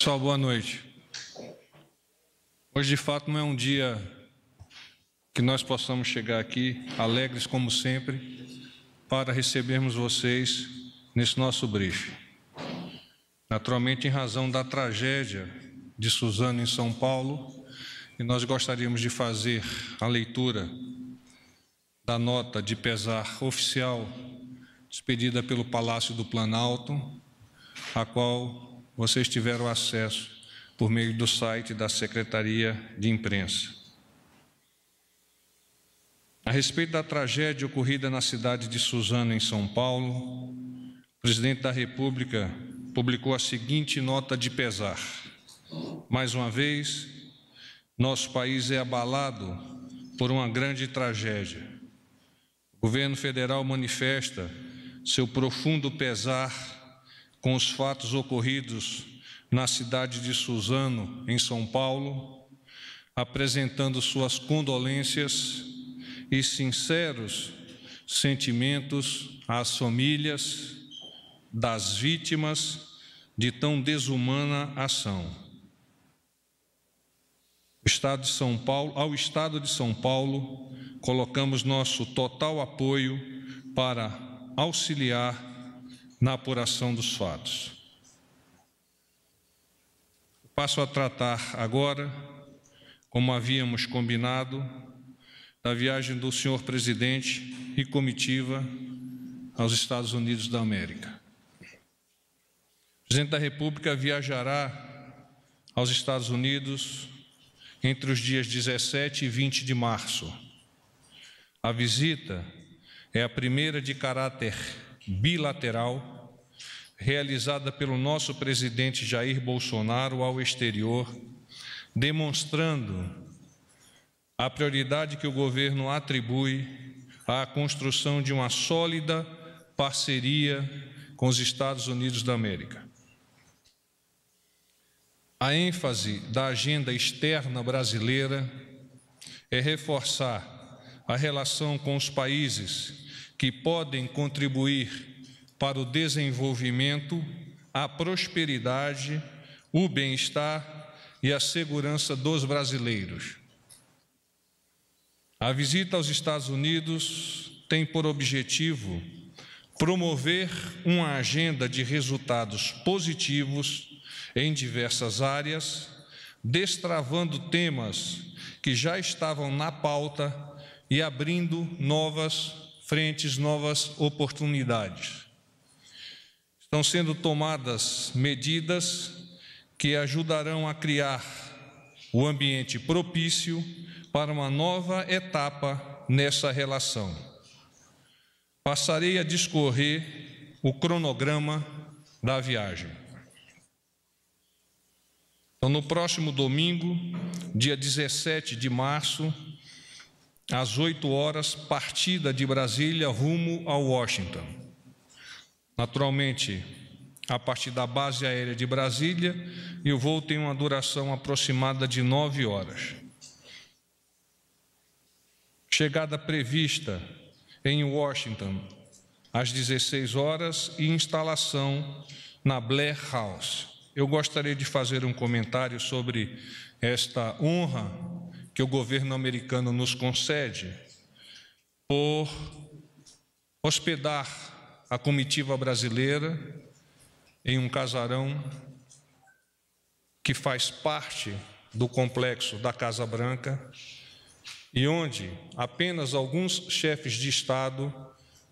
Pessoal, boa noite. Hoje, de fato, não é um dia que nós possamos chegar aqui, alegres como sempre, para recebermos vocês nesse nosso briefing. Naturalmente, em razão da tragédia de Suzano em São Paulo, e nós gostaríamos de fazer a leitura da nota de pesar oficial expedida pelo Palácio do Planalto, a qual vocês tiveram acesso por meio do site da Secretaria de Imprensa. A respeito da tragédia ocorrida na cidade de Suzano, em São Paulo, o presidente da República publicou a seguinte nota de pesar. Mais uma vez, nosso país é abalado por uma grande tragédia. O governo federal manifesta seu profundo pesar com os fatos ocorridos na cidade de Suzano, em São Paulo, apresentando suas condolências e sinceros sentimentos às famílias das vítimas de tão desumana ação. Ao Estado de São Paulo, colocamos nosso total apoio para auxiliar na apuração dos fatos. Passo a tratar agora, como havíamos combinado, da viagem do senhor presidente e comitiva aos Estados Unidos da América. O presidente da República viajará aos Estados Unidos entre os dias 17 e 20 de março. A visita é a primeira de caráter bilateral realizada pelo nosso presidente Jair Bolsonaro ao exterior, demonstrando a prioridade que o governo atribui à construção de uma sólida parceria com os Estados Unidos da América. A ênfase da agenda externa brasileira é reforçar a relação com os países que podem contribuir para o desenvolvimento, a prosperidade, o bem-estar e a segurança dos brasileiros. A visita aos Estados Unidos tem por objetivo promover uma agenda de resultados positivos em diversas áreas, destravando temas que já estavam na pauta e abrindo novas frentes, novas oportunidades. Estão sendo tomadas medidas que ajudarão a criar o ambiente propício para uma nova etapa nessa relação. Passarei a discorrer o cronograma da viagem. Então, no próximo domingo, dia 17 de março, às 8 horas, partida de Brasília rumo a Washington. Naturalmente, a partir da base aérea de Brasília, e o voo tem uma duração aproximada de 9 horas. Chegada prevista em Washington às 16 horas e instalação na Blair House. Eu gostaria de fazer um comentário sobre esta honra que o governo americano nos concede por hospedar a comitiva brasileira em um casarão que faz parte do complexo da Casa Branca e onde apenas alguns chefes de Estado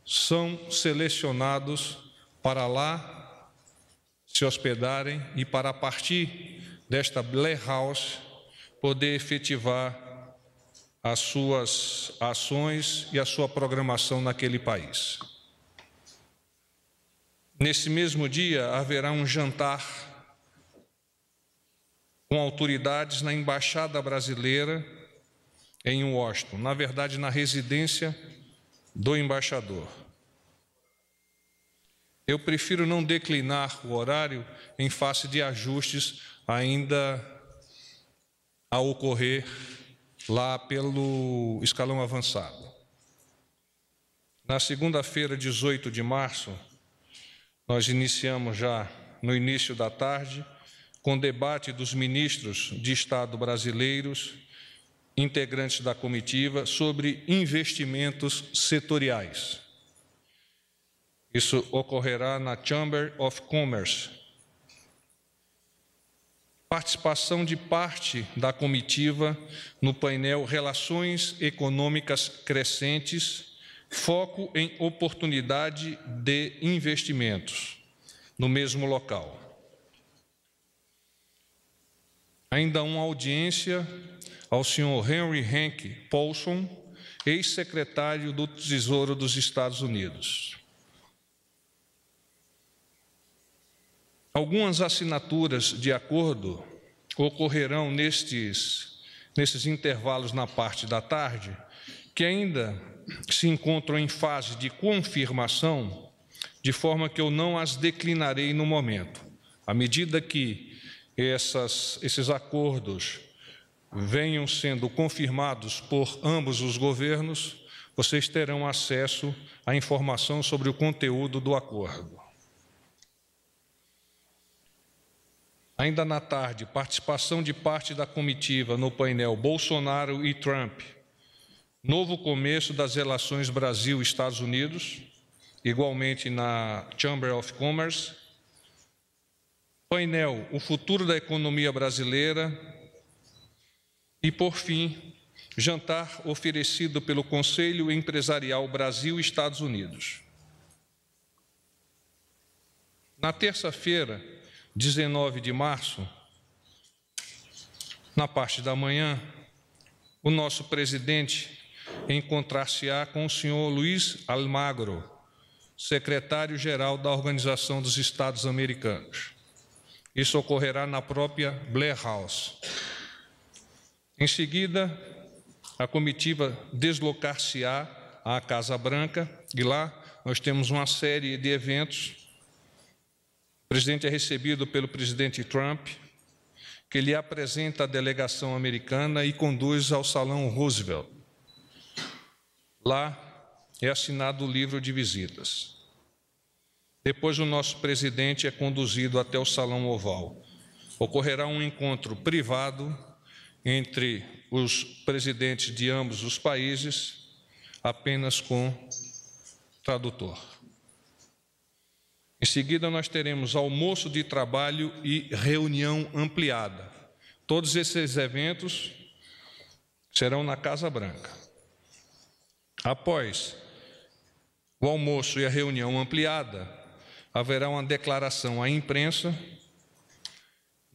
são selecionados para lá se hospedarem e para, a partir desta Blair House, poder efetivar as suas ações e a sua programação naquele país. Nesse mesmo dia, haverá um jantar com autoridades na Embaixada Brasileira em Washington, na verdade, na residência do embaixador. Eu prefiro não declinar o horário em face de ajustes ainda a ocorrer lá pelo escalão avançado. Na segunda-feira, 18 de março, nós iniciamos já no início da tarde com debate dos ministros de Estado brasileiros, integrantes da comitiva, sobre investimentos setoriais. Isso ocorrerá na Chamber of Commerce. Participação de parte da comitiva no painel Relações Econômicas Crescentes, foco em oportunidade de investimentos, no mesmo local. Ainda uma audiência ao senhor Henry Hank Paulson, ex-secretário do Tesouro dos Estados Unidos. Algumas assinaturas de acordo ocorrerão nesses intervalos na parte da tarde, que ainda se encontram em fase de confirmação, de forma que eu não as declinarei no momento. À medida que esses acordos venham sendo confirmados por ambos os governos, vocês terão acesso à informação sobre o conteúdo do acordo. Ainda na tarde, participação de parte da comitiva no painel Bolsonaro e Trump, novo começo das relações Brasil-Estados Unidos, igualmente na Chamber of Commerce. Painel, o futuro da economia brasileira. E, por fim, jantar oferecido pelo Conselho Empresarial Brasil-Estados Unidos. Na terça-feira, 19 de março, na parte da manhã, o nosso presidente encontrar-se-á com o senhor Luiz Almagro, secretário-geral da Organização dos Estados Americanos. Isso ocorrerá na própria Blair House. Em seguida, a comitiva deslocar-se-á à Casa Branca, e lá nós temos uma série de eventos. O presidente é recebido pelo presidente Trump, que lhe apresenta a delegação americana e conduz ao Salão Roosevelt. Lá é assinado o livro de visitas. Depois, o nosso presidente é conduzido até o Salão Oval. Ocorrerá um encontro privado entre os presidentes de ambos os países, apenas com tradutor. Em seguida, nós teremos almoço de trabalho e reunião ampliada. Todos esses eventos serão na Casa Branca. Após o almoço e a reunião ampliada, haverá uma declaração à imprensa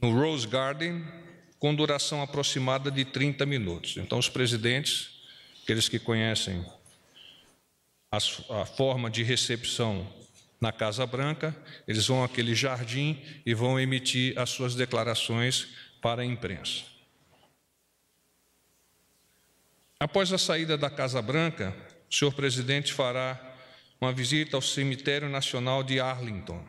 no Rose Garden, com duração aproximada de 30 minutos. Então, os presidentes, aqueles que conhecem a forma de recepção na Casa Branca, eles vão àquele jardim e vão emitir as suas declarações para a imprensa. Após a saída da Casa Branca, o senhor presidente fará uma visita ao Cemitério Nacional de Arlington,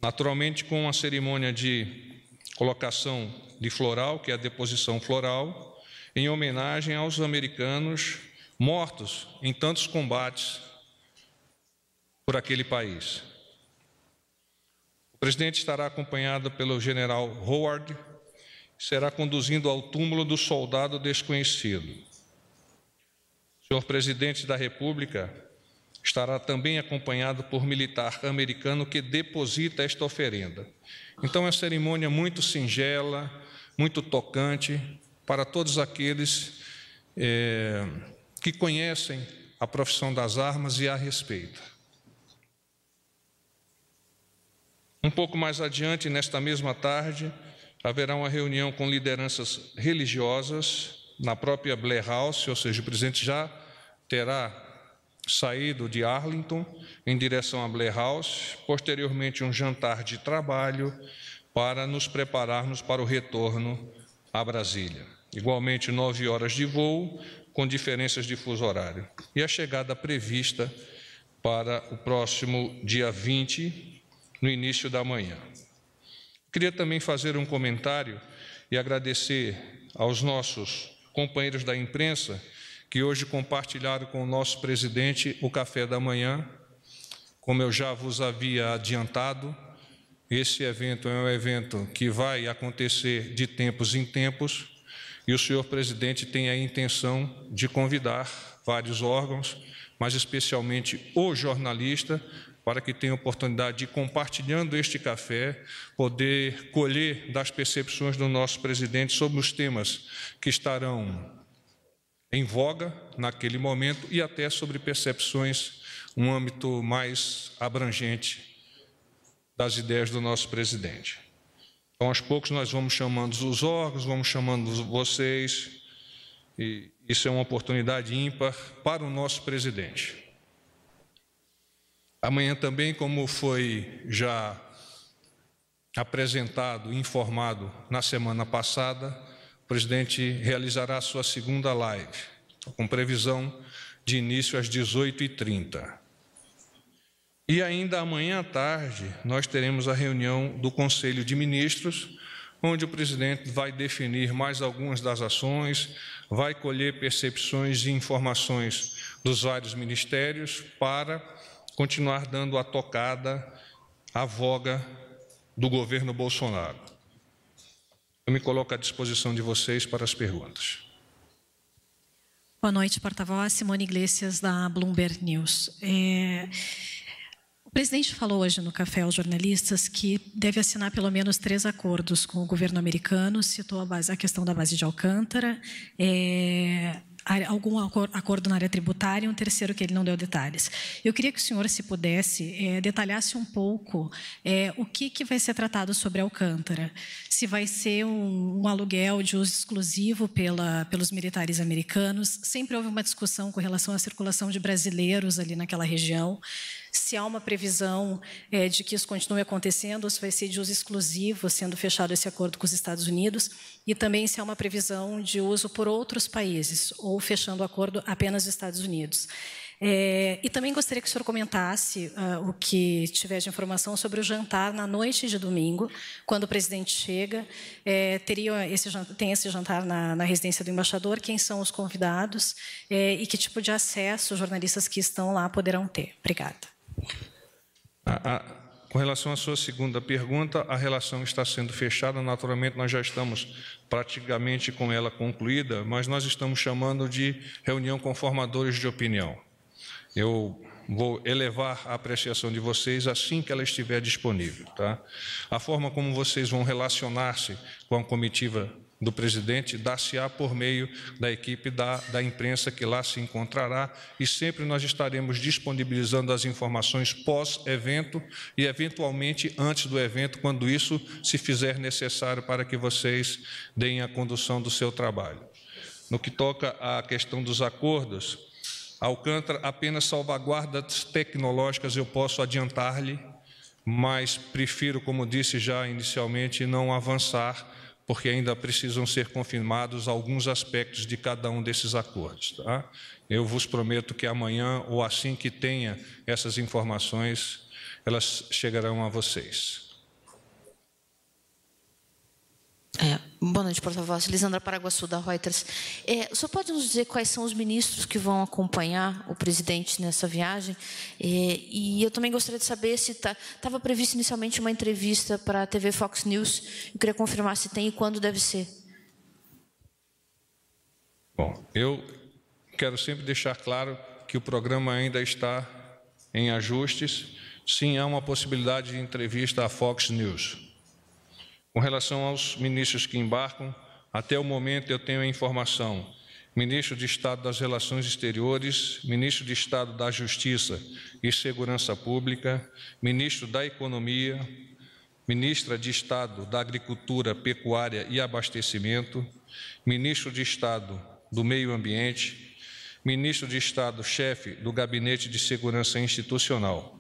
naturalmente com uma cerimônia de colocação de floral, que é a deposição floral, em homenagem aos americanos mortos em tantos combates por aquele país. O presidente estará acompanhado pelo general Howard, que será conduzindo ao túmulo do soldado desconhecido. O senhor presidente da República estará também acompanhado por militar americano que deposita esta oferenda. Então, é uma cerimônia muito singela, muito tocante, para todos aqueles que conhecem a profissão das armas e a respeitam. Um pouco mais adiante, nesta mesma tarde, haverá uma reunião com lideranças religiosas na própria Blair House, ou seja, o presidente já terá saído de Arlington em direção a Blair House, posteriormente um jantar de trabalho para nos prepararmos para o retorno a Brasília. Igualmente 9 horas de voo, com diferenças de fuso horário. E a chegada prevista para o próximo dia 20, no início da manhã. Queria também fazer um comentário e agradecer aos nossos companheiros da imprensa que hoje compartilharam com o nosso presidente o café da manhã. Como eu já vos havia adiantado, esse evento é um evento que vai acontecer de tempos em tempos e o senhor presidente tem a intenção de convidar vários órgãos, mas especialmente o jornalista, para que tenha oportunidade de, compartilhando este café, poder colher das percepções do nosso presidente sobre os temas que estarão em voga naquele momento e até sobre percepções, um âmbito mais abrangente das ideias do nosso presidente. Então, aos poucos, nós vamos chamando os órgãos, vamos chamando vocês, e isso é uma oportunidade ímpar para o nosso presidente. Amanhã também, como foi já apresentado e informado na semana passada, o presidente realizará a sua segunda live, com previsão de início às 18h30. E ainda amanhã à tarde, nós teremos a reunião do Conselho de Ministros, onde o presidente vai definir mais algumas das ações, vai colher percepções e informações dos vários ministérios para continuar dando a tocada à voga do governo Bolsonaro. Eu me coloco à disposição de vocês para as perguntas. Boa noite, porta-voz. Simone Iglesias, da Bloomberg News. O presidente falou hoje no café aos jornalistas que deve assinar pelo menos 3 acordos com o governo americano, citou a questão da base de Alcântara, algum acordo na área tributária e um terceiro que ele não deu detalhes. Eu queria que o senhor, se pudesse, detalhasse um pouco o que vai ser tratado sobre Alcântara. Se vai ser um aluguel de uso exclusivo pelos militares americanos. Sempre houve uma discussão com relação à circulação de brasileiros ali naquela região. Se há uma previsão de que isso continue acontecendo, ou se vai ser de uso exclusivo, sendo fechado esse acordo com os Estados Unidos, e também se há uma previsão de uso por outros países, ou fechando o acordo apenas dos Estados Unidos. E também gostaria que o senhor comentasse o que tiver de informação sobre o jantar na noite de domingo, quando o presidente chega. Tem esse jantar na residência do embaixador, quem são os convidados e que tipo de acesso os jornalistas que estão lá poderão ter. Obrigada. Com relação à sua segunda pergunta, a relação está sendo fechada. Naturalmente, nós já estamos praticamente com ela concluída, mas nós estamos chamando de reunião com formadores de opinião. Eu vou elevar a apreciação de vocês assim que ela estiver disponível. Tá? A forma como vocês vão relacionar-se com a comitiva do presidente dar-se-á por meio da equipe da imprensa que lá se encontrará e sempre nós estaremos disponibilizando as informações pós-evento e, eventualmente, antes do evento, quando isso se fizer necessário para que vocês deem a condução do seu trabalho. No que toca à questão dos acordos, Alcântara, apenas salvaguardas tecnológicas eu posso adiantar-lhe, mas prefiro, como disse já inicialmente, não avançar, porque ainda precisam ser confirmados alguns aspectos de cada um desses acordos. Tá? Eu vos prometo que amanhã, ou assim que tenha essas informações, elas chegarão a vocês. Boa noite, porta-voz. Lisandra Paraguaçu, da Reuters. O senhor pode nos dizer quais são os ministros que vão acompanhar o presidente nessa viagem? E eu também gostaria de saber se estava previsto inicialmente uma entrevista para a TV Fox News. Eu queria confirmar se tem e quando deve ser. Bom, eu quero sempre deixar claro que o programa ainda está em ajustes. Sim, há uma possibilidade de entrevista à Fox News. Com relação aos ministros que embarcam, até o momento eu tenho a informação: ministro de Estado das Relações Exteriores, ministro de Estado da Justiça e Segurança Pública, ministro da Economia, ministra de Estado da Agricultura, Pecuária e Abastecimento, ministro de Estado do Meio Ambiente, ministro de Estado, chefe do Gabinete de Segurança Institucional.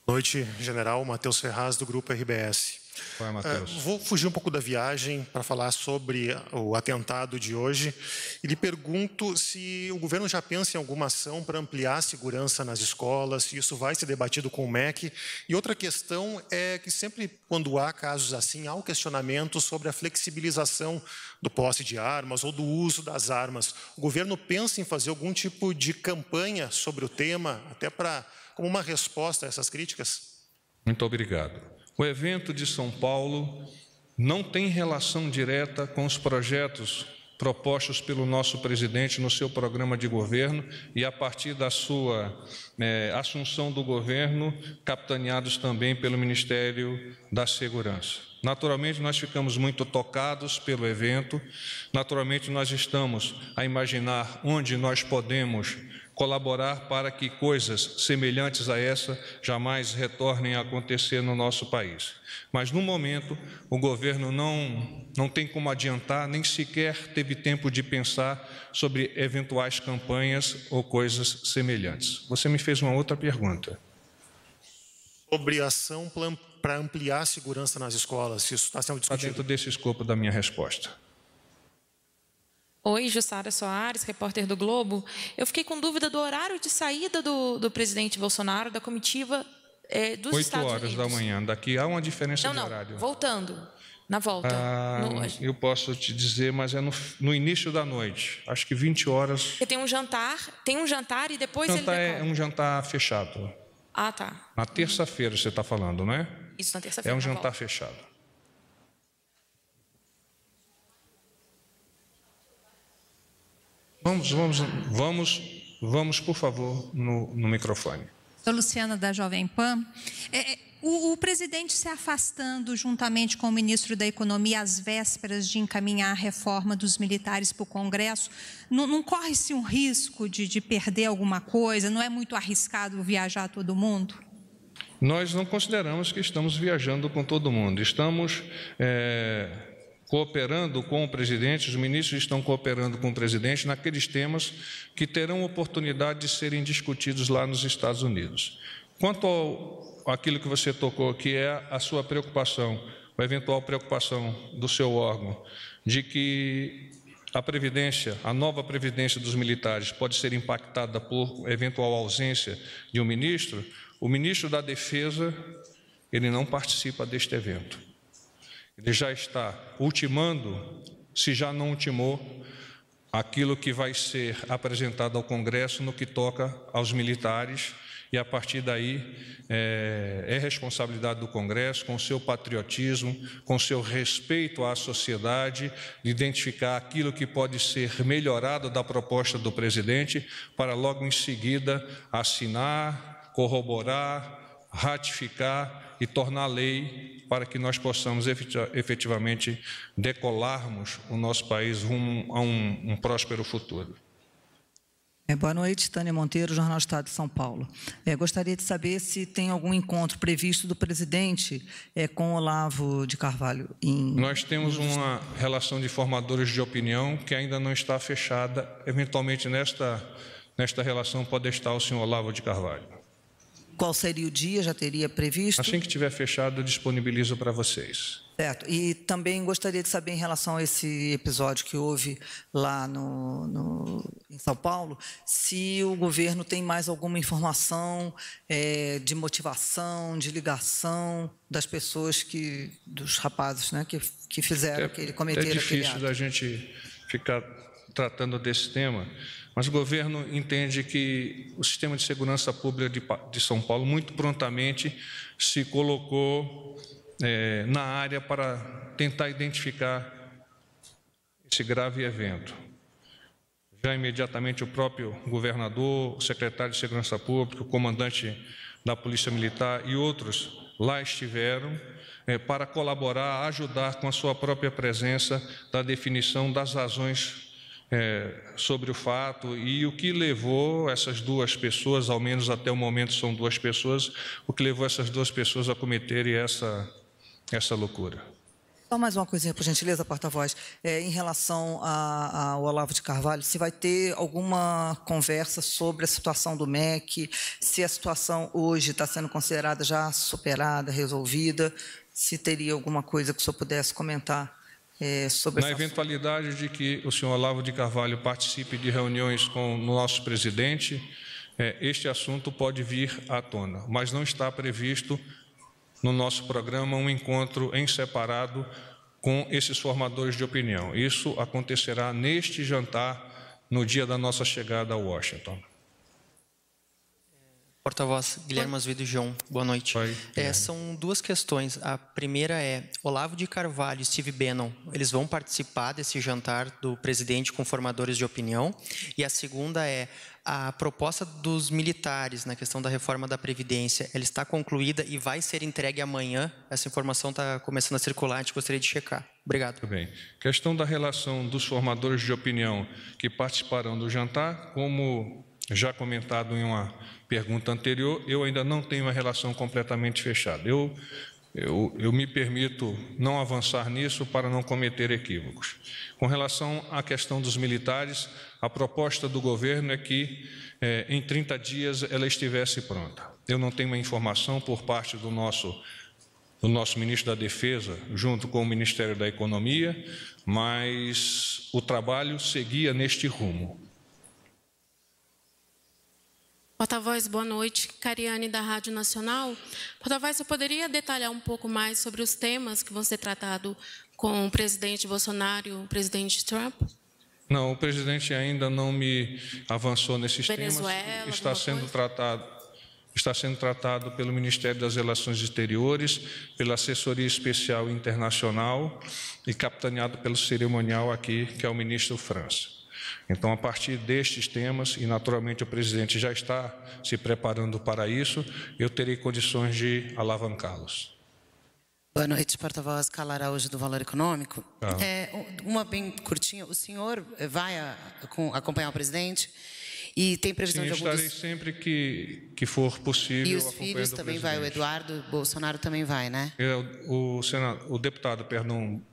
Boa noite, general. Matheus Ferraz, do Grupo RBS. Vai, Matheus. Vou fugir um pouco da viagem para falar sobre o atentado de hoje e lhe pergunto se o governo já pensa em alguma ação para ampliar a segurança nas escolas, se isso vai ser debatido com o MEC. E outra questão é que sempre quando há casos assim, há um questionamento sobre a flexibilização do posse de armas ou do uso das armas. O governo pensa em fazer algum tipo de campanha sobre o tema, até como uma resposta a essas críticas? Muito obrigado. O evento de São Paulo não tem relação direta com os projetos propostos pelo nosso presidente no seu programa de governo e a partir da sua assunção do governo, capitaneados também pelo Ministério da Segurança. Naturalmente, nós ficamos muito tocados pelo evento, naturalmente, nós estamos a imaginar onde nós podemos colaborar para que coisas semelhantes a essa jamais retornem a acontecer no nosso país. Mas, no momento, o governo não tem como adiantar, nem sequer teve tempo de pensar sobre eventuais campanhas ou coisas semelhantes. Você me fez uma outra pergunta. Sobre ação para ampliar a segurança nas escolas, se isso está sendo discutido. Está dentro desse escopo da minha resposta. Oi, Jussara Soares, repórter do Globo. Eu fiquei com dúvida do horário de saída do presidente Bolsonaro, da comitiva dos Estados Unidos. 8 horas da manhã. Daqui há uma diferença de horário. Voltando, na volta. Eu posso te dizer, mas é no início da noite. Acho que 20 horas. Porque tem um jantar e depois ele decola. É um jantar fechado. Ah, tá. Na terça-feira você está falando, não é? Isso, na terça-feira. É um jantar fechado. Vamos, por favor, no microfone. Sou Luciana, da Jovem Pan. O presidente se afastando juntamente com o ministro da Economia às vésperas de encaminhar a reforma dos militares para o Congresso, não corre-se um risco de perder alguma coisa? Não é muito arriscado viajar todo mundo? Nós não consideramos que estamos viajando com todo mundo. Estamos cooperando com o presidente, os ministros estão cooperando com o presidente naqueles temas que terão oportunidade de serem discutidos lá nos Estados Unidos. Quanto àquilo que você tocou, que é a sua preocupação, a eventual preocupação do seu órgão, de que a previdência, a nova previdência dos militares pode ser impactada por eventual ausência de um ministro, o ministro da Defesa, ele não participa deste evento. Ele já está ultimando, se já não ultimou, aquilo que vai ser apresentado ao Congresso no que toca aos militares, e a partir daí é responsabilidade do Congresso, com o seu patriotismo, com o seu respeito à sociedade, de identificar aquilo que pode ser melhorado da proposta do presidente, para logo em seguida assinar, corroborar, ratificar e tornar lei para que nós possamos efetivamente decolarmos o nosso país rumo a um próspero futuro. Boa noite, Tânia Monteiro, Jornal Estado de São Paulo. Gostaria de saber se tem algum encontro previsto do presidente com Olavo de Carvalho. Nós temos uma relação de formadores de opinião que ainda não está fechada. Eventualmente, nesta relação pode estar o senhor Olavo de Carvalho. Qual seria o dia? Já teria previsto? Assim que estiver fechado, eu disponibilizo para vocês. Certo. E também gostaria de saber, em relação a esse episódio que houve lá em São Paulo, se o governo tem mais alguma informação de motivação, de ligação das pessoas dos rapazes, né, que fizeram, que cometeram aquele ato. É difícil da gente ficar tratando desse tema, mas o governo entende que o sistema de segurança pública de São Paulo muito prontamente se colocou na área para tentar identificar esse grave evento. Já imediatamente o próprio governador, o secretário de Segurança Pública, o comandante da Polícia Militar e outros lá estiveram para colaborar, ajudar com a sua própria presença da definição das razões sobre o fato e o que levou essas duas pessoas, ao menos até o momento são duas pessoas, o que levou essas duas pessoas a cometerem essa loucura. Só mais uma coisinha, por gentileza, porta-voz. Em relação ao Olavo de Carvalho, se vai ter alguma conversa sobre a situação do MEC, se a situação hoje está sendo considerada já superada, resolvida, se teria alguma coisa que o senhor pudesse comentar sobre Na eventualidade de que o senhor Olavo de Carvalho participe de reuniões com o nosso presidente, este assunto pode vir à tona, mas não está previsto no nosso programa um encontro em separado com esses formadores de opinião. Isso acontecerá neste jantar, no dia da nossa chegada a Washington. Porta-voz, Guilherme Azevedo João, boa noite. São duas questões. A primeira é, Olavo de Carvalho e Steve Bannon, eles vão participar desse jantar do presidente com formadores de opinião? E a segunda é, a proposta dos militares na questão da reforma da Previdência, ela está concluída e vai ser entregue amanhã? Essa informação está começando a circular, a gente gostaria de checar. Obrigado. Muito bem. Questão da relação dos formadores de opinião que participarão do jantar, como já comentado em uma pergunta anterior, eu ainda não tenho uma relação completamente fechada. Eu me permito não avançar nisso para não cometer equívocos. Com relação à questão dos militares, a proposta do governo é que em 30 dias ela estivesse pronta. Eu não tenho uma informação por parte do nosso ministro da Defesa, junto com o Ministério da Economia, mas o trabalho seguia neste rumo. Porta-voz, boa noite. Cariane, da Rádio Nacional. Porta-voz, você poderia detalhar um pouco mais sobre os temas que vão ser tratados com o presidente Bolsonaro e o presidente Trump? Não, o presidente ainda não me avançou nesses Venezuela, temas. Está sendo tratado pelo Ministério das Relações Exteriores, pela Assessoria Especial Internacional e capitaneado pelo cerimonial aqui, que é o ministro França. Então, a partir destes temas, e naturalmente o presidente já está se preparando para isso, eu terei condições de alavancá-los. Boa noite, porta-voz Carla Araújo, do Valor Econômico. Uma bem curtinha, o senhor vai acompanhar o presidente e tem previsão de algum estarei sempre que for possível. E os filhos também vai, o Eduardo Bolsonaro também vai, né? O deputado,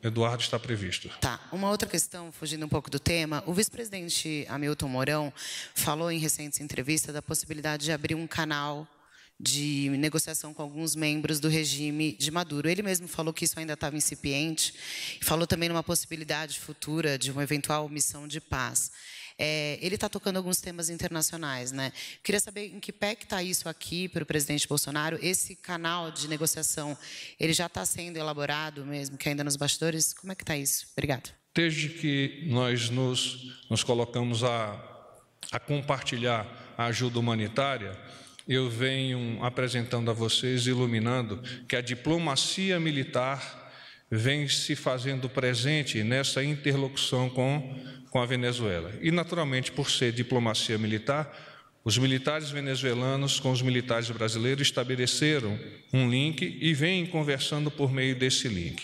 Eduardo está previsto. Tá. Uma outra questão, fugindo um pouco do tema, o vice-presidente Hamilton Mourão falou em recentes entrevistas da possibilidade de abrir um canal de negociação com alguns membros do regime de Maduro. Ele mesmo falou que isso ainda estava incipiente, e falou também numa possibilidade futura de uma eventual missão de paz. Ele está tocando alguns temas internacionais, né? Queria saber em que pé que está isso aqui para o presidente Bolsonaro. Esse canal de negociação, ele já está sendo elaborado mesmo, que ainda nos bastidores? Como é que está isso? Obrigado. Desde que nós nos colocamos a compartilhar a ajuda humanitária, eu venho apresentando a vocês, iluminando, que a diplomacia militar vem se fazendo presente nessa interlocução com a Venezuela. E, naturalmente, por ser diplomacia militar, os militares venezuelanos com os militares brasileiros estabeleceram um link e vêm conversando por meio desse link.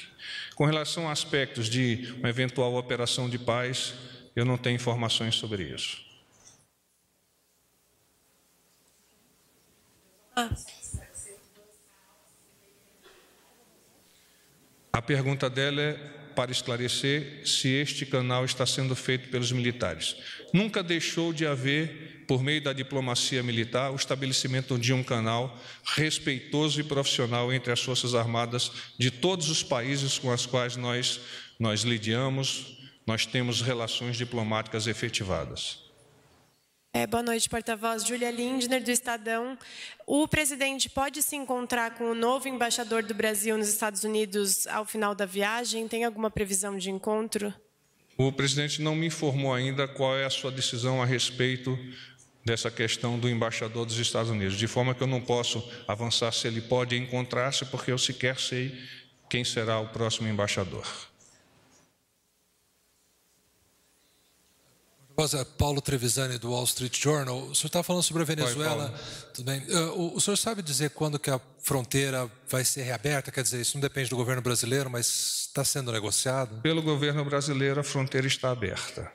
Com relação a aspectos de uma eventual operação de paz, eu não tenho informações sobre isso. A pergunta dela é para esclarecer se este canal está sendo feito pelos militares. Nunca deixou de haver, por meio da diplomacia militar, o estabelecimento de um canal respeitoso e profissional entre as Forças Armadas de todos os países com os quais nós lidiamos, nós temos relações diplomáticas efetivadas. Boa noite, porta-voz. Júlia Lindner, do Estadão. O presidente pode se encontrar com o novo embaixador do Brasil nos Estados Unidos ao final da viagem? Tem alguma previsão de encontro? O presidente não me informou ainda qual é a sua decisão a respeito dessa questão do embaixador dos Estados Unidos, de forma que eu não posso avançar se ele pode encontrar-se, porque eu sequer sei quem será o próximo embaixador. Paulo Trevisani, do Wall Street Journal. O senhor está falando sobre a Venezuela. Tudo bem. O senhor sabe dizer quando que a fronteira vai ser reaberta? Quer dizer, isso não depende do governo brasileiro, mas está sendo negociado? Pelo governo brasileiro, a fronteira está aberta.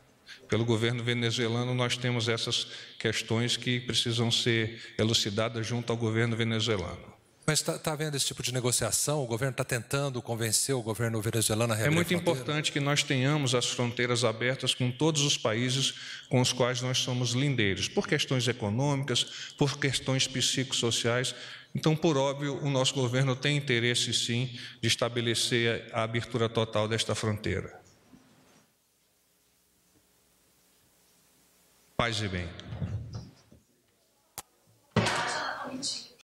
Pelo governo venezuelano, nós temos essas questões que precisam ser elucidadas junto ao governo venezuelano. Mas está havendo esse tipo de negociação? O governo está tentando convencer o governo venezuelano a reabrir a fronteira? É muito importante que nós tenhamos as fronteiras abertas com todos os países com os quais nós somos lindeiros, por questões econômicas, por questões psicossociais. Então, por óbvio, o nosso governo tem interesse, sim, de estabelecer a abertura total desta fronteira. Paz e bem.